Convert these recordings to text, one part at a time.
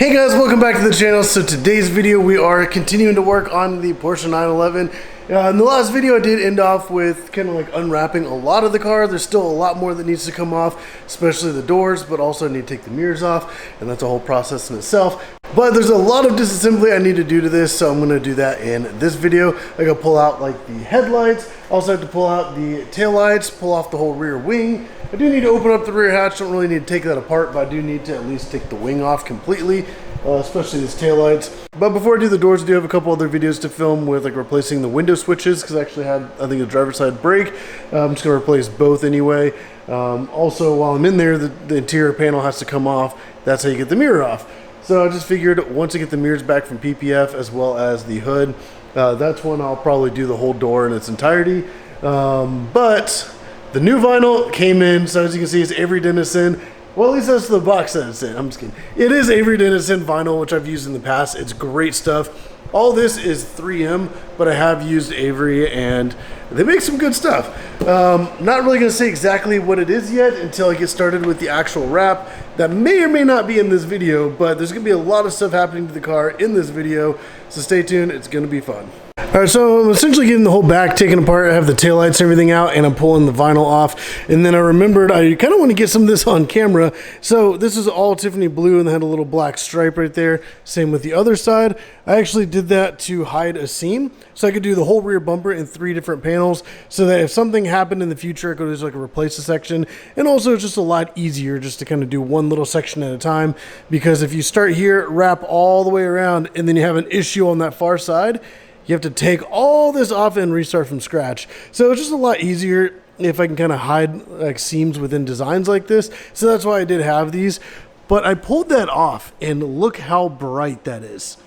Hey guys, welcome back to the channel. So today's video we are continuing to work on the Porsche 911. In the last video I did end off with kind of like unwrapping a lot of the car. There's still a lot more that needs to come off, especially the doors, but also I need to take the mirrors off, and that's a whole process in itself. But there's a lot of disassembly I need to do to this, so I'm going to do that in this video. I gotta pull out like the headlights, also have to pull out the taillights, pull off the whole rear wing. I do need to open up the rear hatch. Don't really need to take that apart, but I do need to at least take the wing off completely, especially these taillights. But before I do the doors, I do have a couple other videos to film with like replacing the window switches, because I actually had, I think, a driver's side brake. I'm just going to replace both anyway. Also, while I'm in there, the interior panel has to come off. That's how you get the mirror off. So I just figured once I get the mirrors back from PPF as well as the hood, that's when I'll probably do the whole door in its entirety. But the new vinyl came in, so as you can see, it's Avery Dennison. Well, at least that's the box that it's in. I'm just kidding. It is Avery Dennison vinyl, which I've used in the past. It's great stuff. All this is 3M, but I have used Avery, and they make some good stuff. Not really going to say exactly what it is yet until I get started with the actual wrap. That may or may not be in this video, but there's going to be a lot of stuff happening to the car in this video, so stay tuned. It's going to be fun. All right, so I'm essentially getting the whole back taken apart. I have the taillights and everything out, and I'm pulling the vinyl off. And then I remembered I kind of want to get some of this on camera. So this is all Tiffany Blue, and they had a little black stripe right there. Same with the other side. I actually did that to hide a seam, so I could do the whole rear bumper in 3 different panels, so that if something happened in the future, I could just like replace a section. And also, it's just a lot easier just to kind of do one little section at a time, because if you start here, wrap all the way around, and then you have an issue on that far side, you have to take all this off and restart from scratch. So it's just a lot easier if I can kind of hide like seams within designs like this. So that's why I did have these. But I pulled that off, and look how bright that is.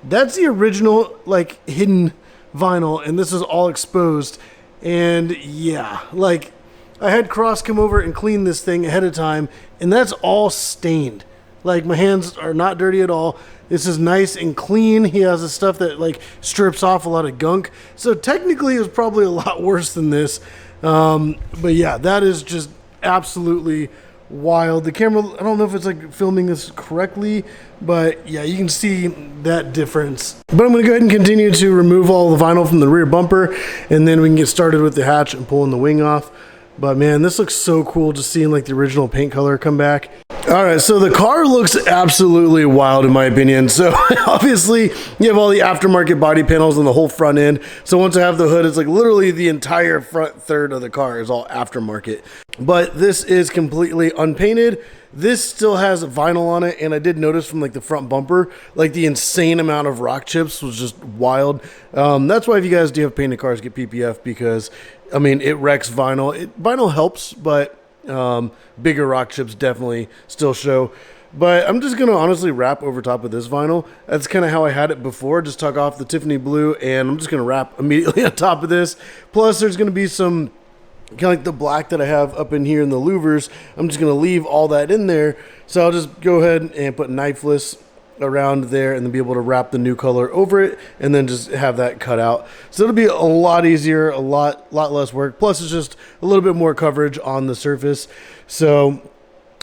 That's the original like hidden vinyl, and this is all exposed. And yeah, like I had Cross come over and clean this thing ahead of time, and that's all stained. Like my hands are not dirty at all. This is nice and clean. He has the stuff that like strips off a lot of gunk. So technically it was probably a lot worse than this. But yeah, that is just absolutely wild. The camera, I don't know if it's like filming this correctly, but yeah, you can see that difference. But I'm gonna go ahead and continue to remove all the vinyl from the rear bumper, and then we can get started with the hatch and pulling the wing off. But man, this looks so cool, just seeing like the original paint color come back. All right, so the car looks absolutely wild in my opinion. So obviously you have all the aftermarket body panels on the whole front end. So once I have the hood, it's like literally the entire front third of the car is all aftermarket. But this is completely unpainted. This still has vinyl on it, and I did notice from like the front bumper, like the insane amount of rock chips was just wild. That's why if you guys do have painted cars, get PPF, because I mean, it wrecks vinyl. Vinyl helps, but bigger rock chips definitely still show. But I'm just going to honestly wrap over top of this vinyl. That's kind of how I had it before. Just tuck off the Tiffany Blue, and I'm just going to wrap immediately on top of this. Plus, there's going to be some kind of like the black that I have up in here in the louvers. I'm just going to leave all that in there. So I'll just go ahead and put knifeless around there, and then be able to wrap the new color over it, and then just have that cut out. So it'll be a lot easier, a lot less work. Plus it's just a little bit more coverage on the surface. So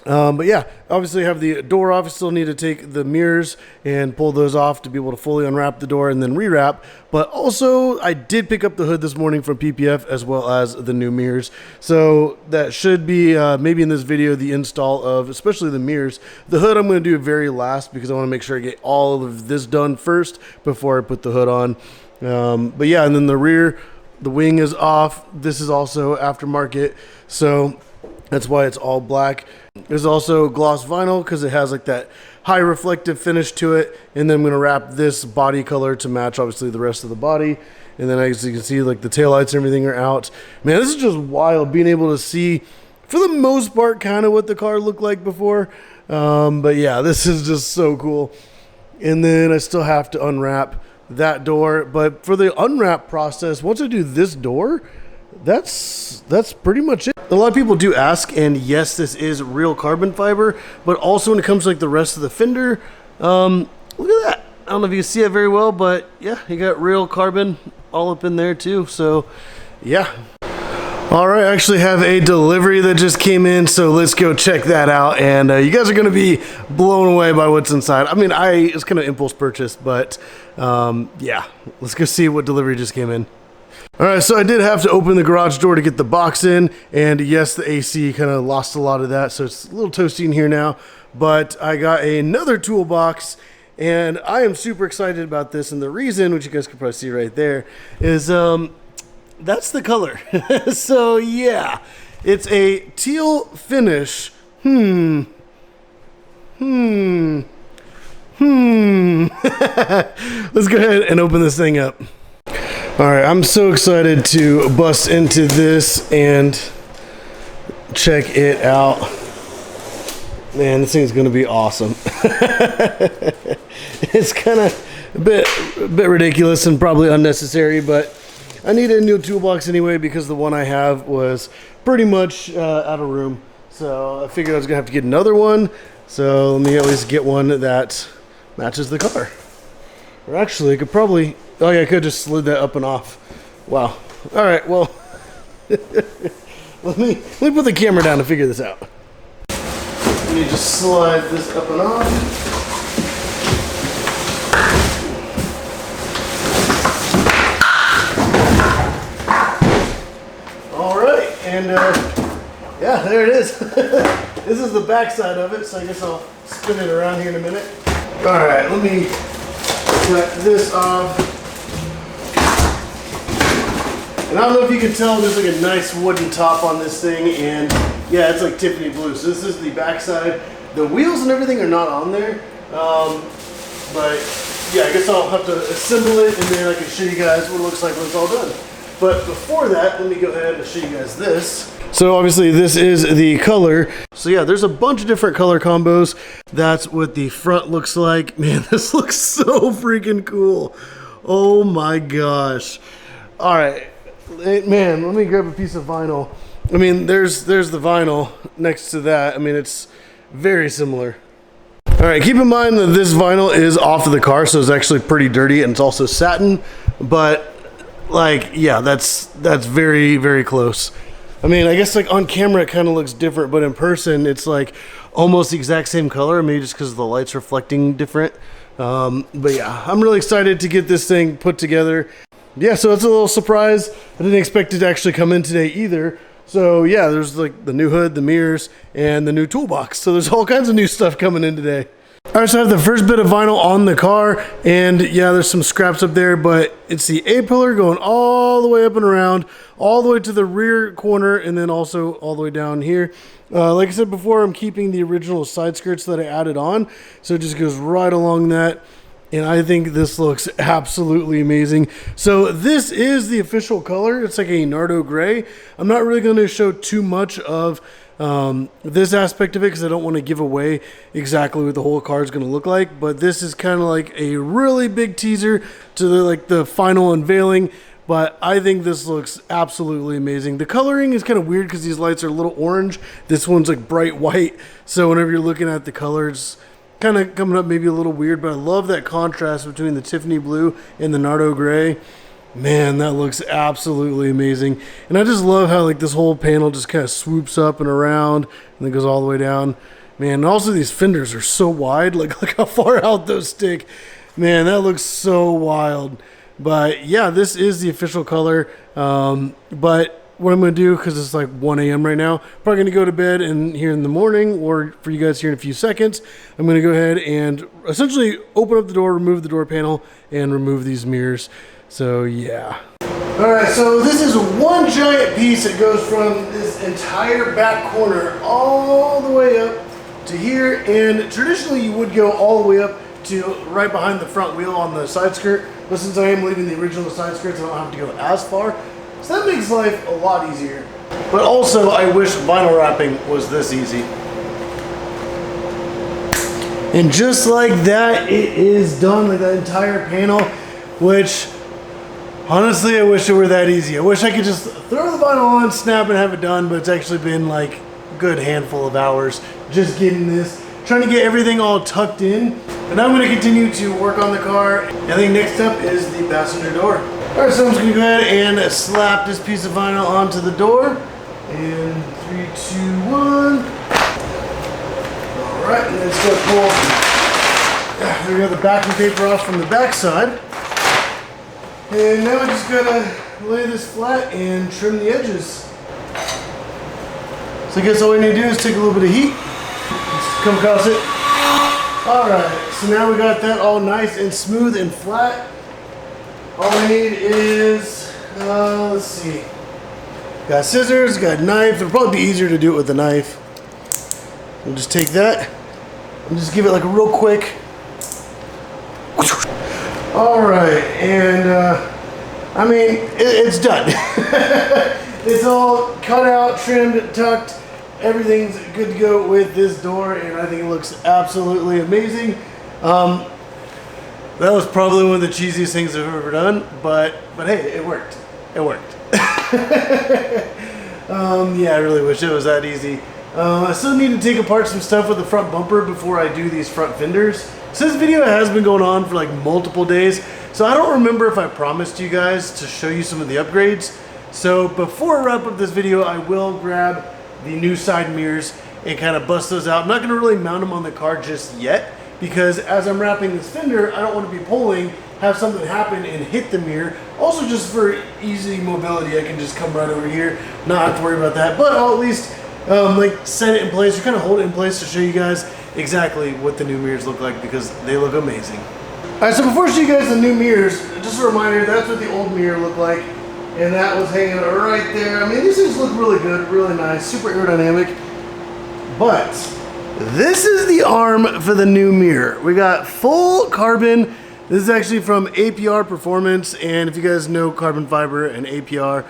but yeah, obviously I have the door off. I still need to take the mirrors and pull those off to be able to fully unwrap the door and then rewrap. But also I did pick up the hood this morning from PPF, as well as the new mirrors. So that should be maybe in this video, the install of especially the mirrors. The hood I'm going to do very last, because I want to make sure I get all of this done first before I put the hood on. But yeah, and then the rear, the wing is off. This is also aftermarket, so that's why it's all black. There's also gloss vinyl because it has like that high reflective finish to it. And then I'm going to wrap this body color to match obviously the rest of the body. And then as you can see, like the taillights and everything are out. Man, this is just wild being able to see, for the most part, kind of what the car looked like before. But yeah, this is just so cool. And then I still have to unwrap that door. But for the unwrap process, once I do this door, that's pretty much it. A lot of people do ask, and yes, this is real carbon fiber, but also when it comes to like the rest of the fender, look at that. I don't know if you can see it very well, but yeah, you got real carbon all up in there too. So yeah. All right, I actually have a delivery that just came in, so let's go check that out. And you guys are gonna be blown away by what's inside. I mean, it's kind of impulse purchase, but yeah, let's go see what delivery just came in. All right, so I did have to open the garage door to get the box in, and yes, the AC kind of lost a lot of that, so it's a little toasty in here now, but I got another toolbox, and I am super excited about this, and the reason, which you guys can probably see right there, is that's the color. So yeah, it's a teal finish. Let's go ahead and open this thing up. All right, I'm so excited to bust into this and check it out. Man, this thing's gonna be awesome. It's kind of a bit ridiculous and probably unnecessary, but I need a new toolbox anyway because the one I have was pretty much out of room. So I figured I was gonna have to get another one. So let me at least get one that matches the car. Or actually, I could probably, oh yeah, I could just slid that up and off. Wow. All right, well, let me put the camera down to figure this out. Let me just slide this up and off. All right, and yeah, there it is. This is the back side of it, so I guess I'll spin it around here in a minute. All right, let me cut this off. And I don't know if you can tell, there's like a nice wooden top on this thing, and yeah, it's like Tiffany Blue. So this is the back side. The wheels and everything are not on there, but yeah, I guess I'll have to assemble it, and then I can show you guys what it looks like when it's all done. But before that, let me go ahead and show you guys this. So obviously this is the color. So yeah, there's a bunch of different color combos. That's what the front looks like. Man, this looks so freaking cool. Oh my gosh. All right, man, let me grab a piece of vinyl. I mean, there's the vinyl next to that. I mean, it's very similar. All right, keep in mind that this vinyl is off of the car, so it's actually pretty dirty, and it's also satin, but like, yeah, that's very, very close. I mean, I guess like on camera it kind of looks different, but in person it's like almost the exact same color, maybe just because the light's reflecting different. But yeah, I'm really excited to get this thing put together. Yeah, so it's a little surprise. I didn't expect it to actually come in today either. So yeah, there's like the new hood, the mirrors, and the new toolbox. So there's all kinds of new stuff coming in today. All right, so I have the first bit of vinyl on the car, and yeah, there's some scraps up there, but it's the A-pillar going all the way up and around, all the way to the rear corner, and then also all the way down here. Like I said before, I'm keeping the original side skirts that I added on, so it just goes right along that. And I think this looks absolutely amazing. So this is the official color. It's like a Nardo gray. I'm not really going to show too much of this aspect of it because I don't want to give away exactly what the whole car is going to look like. But this is kind of like a really big teaser to the final unveiling. But I think this looks absolutely amazing. The coloring is kind of weird because these lights are a little orange. This one's like bright white. So whenever you're looking at the colors, kind of coming up maybe a little weird, but I love that contrast between the Tiffany Blue and the Nardo Gray. Man, that looks absolutely amazing. And I just love how like this whole panel just kind of swoops up and around and then goes all the way down. Man, and also these fenders are so wide. Like look how far out those stick. Man, that looks so wild. But yeah, this is the official color. But what I'm going to do, because it's like 1 a.m. right now, probably going to go to bed and here in the morning, or for you guys here in a few seconds, I'm going to go ahead and essentially open up the door, remove the door panel, and remove these mirrors. So yeah. All right, so this is one giant piece that goes from this entire back corner all the way up to here, and traditionally you would go all the way up to right behind the front wheel on the side skirt, but since I am leaving the original side skirts, I don't have to go as far. So that makes life a lot easier. But also, I wish vinyl wrapping was this easy. And just like that, it is done, like that entire panel, which, honestly, I wish it were that easy. I wish I could just throw the vinyl on, snap, and have it done, but it's actually been like a good handful of hours just getting this, trying to get everything all tucked in. And I'm gonna continue to work on the car. I think next up is the passenger door. All right, so I'm just gonna go ahead and slap this piece of vinyl onto the door. And 3, 2, 1. All right, and then it's gonna pull. There we go, the backing paper off from the back side. And now we're just gonna lay this flat and trim the edges. So I guess all we need to do is take a little bit of heat. Just come across it. All right, so now we got that all nice and smooth and flat. All we need is, let's see. Got scissors, got a knife. It'll probably be easier to do it with a knife. We'll just take that and just give it like a real quick. All right, and I mean, it's done. It's all cut out, trimmed, tucked. Everything's good to go with this door, and I think it looks absolutely amazing. That was probably one of the cheesiest things I've ever done, but hey, it worked. It worked. Yeah, I really wish it was that easy. I still need to take apart some stuff with the front bumper before I do these front fenders. So this video has been going on for like multiple days, so I don't remember if I promised you guys to show you some of the upgrades. So before I wrap up this video, I will grab the new side mirrors and kind of bust those out. I'm not going to really mount them on the car just yet, because as I'm wrapping this fender, I don't want to be pulling, have something happen and hit the mirror. Also, just for easy mobility, I can just come right over here, not have to worry about that. But I'll at least like set it in place, or kind of hold it in place to show you guys exactly what the new mirrors look like, because they look amazing. All right, so before I show you guys the new mirrors, just a reminder, that's what the old mirror looked like. And that was hanging right there. I mean, these things look really good, really nice, super aerodynamic. But this is the arm for the new mirror. We got full carbon. This is actually from APR Performance, and if you guys know carbon fiber and APR,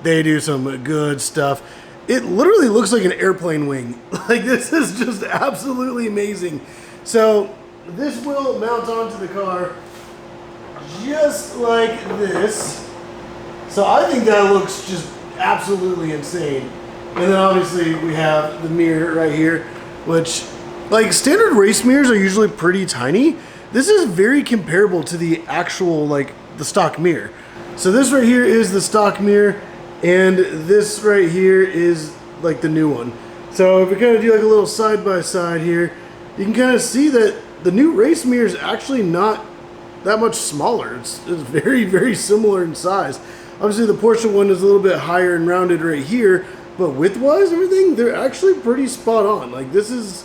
they do some good stuff. It literally looks like an airplane wing. Like, this is just absolutely amazing. So this will mount onto the car just like this. So I think that looks just absolutely insane. And then obviously we have the mirror right here, which, like, standard race mirrors are usually pretty tiny. This is very comparable to the actual, like, the stock mirror. So this right here is the stock mirror, and this right here is like the new one. So if we kind of do like a little side by side here, you can kind of see that the new race mirror is actually not that much smaller. It's very, very similar in size. Obviously the Porsche one is a little bit higher and rounded right here, but width-wise, everything, they're actually pretty spot on. Like, this is,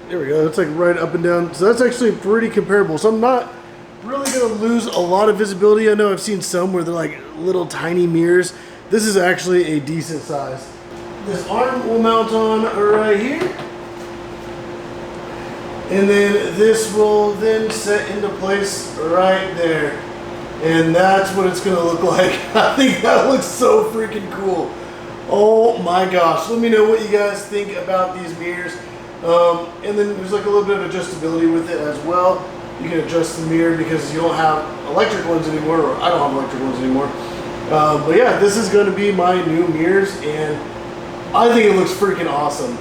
there we go, it's like right up and down. So that's actually pretty comparable. So I'm not really gonna lose a lot of visibility. I know I've seen some where they're like little tiny mirrors. This is actually a decent size. This arm will mount on right here. And then this will then set into place right there. And that's what it's gonna look like. I think that looks so freaking cool. Oh my gosh. Let me know what you guys think about these mirrors. And then there's like a little bit of adjustability with it as well. You can adjust the mirror because you don't have electric ones anymore, or I don't have electric ones anymore. But yeah, this is gonna be my new mirrors, and I think it looks freaking awesome.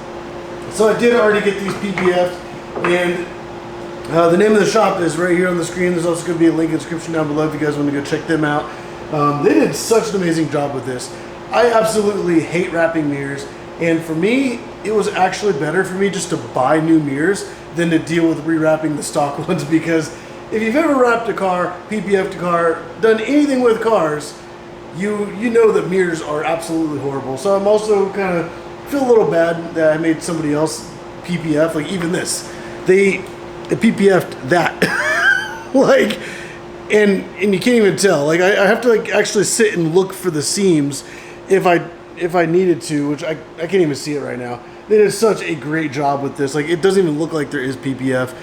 So I did already get these PPF'd, and the name of the shop is right here on the screen. There's also going to be a link in the description down below if you guys want to go check them out. They did such an amazing job with this. I absolutely hate wrapping mirrors, and for me, it was actually better for me just to buy new mirrors than to deal with rewrapping the stock ones, because if you've ever wrapped a car, PPF'd a car, done anything with cars, you know that mirrors are absolutely horrible. So I'm also kind of feel a little bad that I made somebody else PPF, like even this. They PPF'd that. Like, and you can't even tell. Like, I have to like actually sit and look for the seams if I needed to, which I can't even see it right now. They did such a great job with this. Like, it doesn't even look like there is PPF.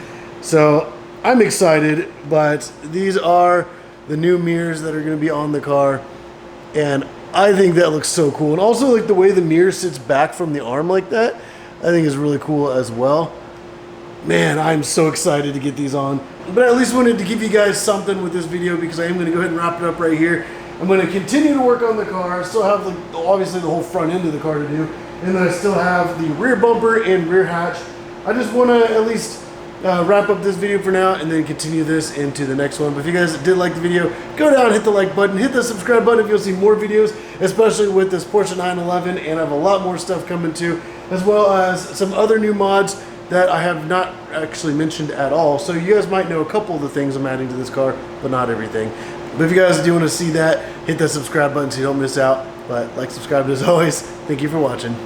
So I'm excited, but these are the new mirrors that are going to be on the car, and I think that looks so cool. And also, like, the way the mirror sits back from the arm like that, I think is really cool as well. Man, I'm so excited to get these on. But I at least wanted to give you guys something with this video, because I am going to go ahead and wrap it up right here. I'm going to continue to work on the car. I still have, like, obviously the whole front end of the car to do. And then I still have the rear bumper and rear hatch. I just want to at least wrap up this video for now and then continue this into the next one. But if you guys did like the video, go down, hit the like button, hit the subscribe button if you'll see more videos, especially with this Porsche 911, and I have a lot more stuff coming too, as well as some other new mods that I have not actually mentioned at all. So you guys might know a couple of the things I'm adding to this car, but not everything. But if you guys do want to see that, hit that subscribe button so you don't miss out. But like, subscribe as always. Thank you for watching.